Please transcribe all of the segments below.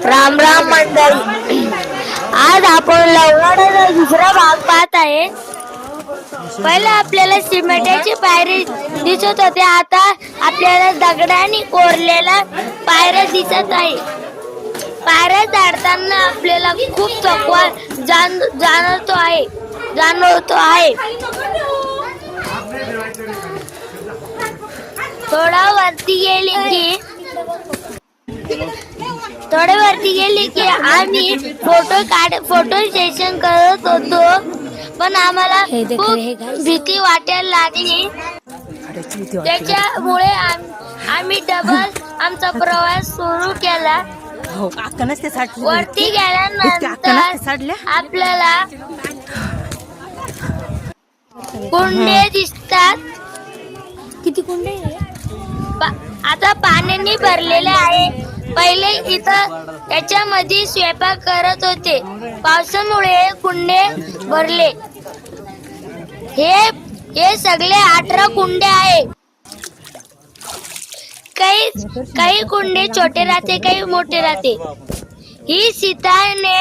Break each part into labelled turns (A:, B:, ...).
A: राम राम मंडळी, आज आपण लवगडाचा दुसरा भाग पाहत आहे. पहिला आपल्याला सिमेंटची पायरी दिसत होते, आता आपल्याला दगडाने कोरलेल्या पायऱ्या दिसत आहे. पायऱ्या चढताना आपल्याला खूप थकवा जाणवतो आहे. थोडा वरती गेली की आम्ही फोटो सेशन करत होतो, पण आम्हाला खूप भीती वाटायला लागली. त्याच्यामुळे आम्ही डबल आमचा प्रवास सुरू केला. वरती गेल्यानंतर आपल्याला कुंडे दिसतात.
B: किती कुंडे
A: आता पाण्याने भरलेले आहे. पहिले इथं त्याच्यामध्ये स्वयंपाक करत होते, पावसामुळे कुंडे भरले. हे सगळे 18 कुंडे आहे. काही कुंडे छोटे राहते, काही मोठे राहते. ही सीताने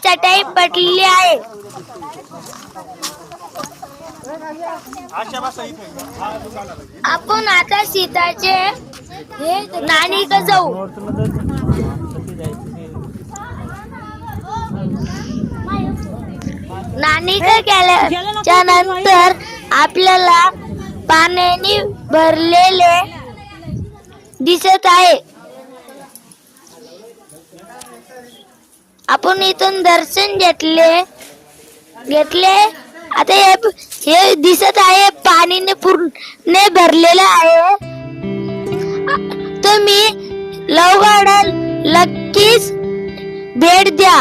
A: चटाई पटली आहे. आपण आता सीताचे नाणीक जाऊ. नाणीक केल्याच्या नंतर आपल्याला पाण्याने भरलेले दिसत आहे. आपण इथून दर्शन घेतले. आता हे दिसत आहे, पाणीने पूर्ण भरलेलं आहे. तुम्ही लवगडाला नक्कीच भेट द्या.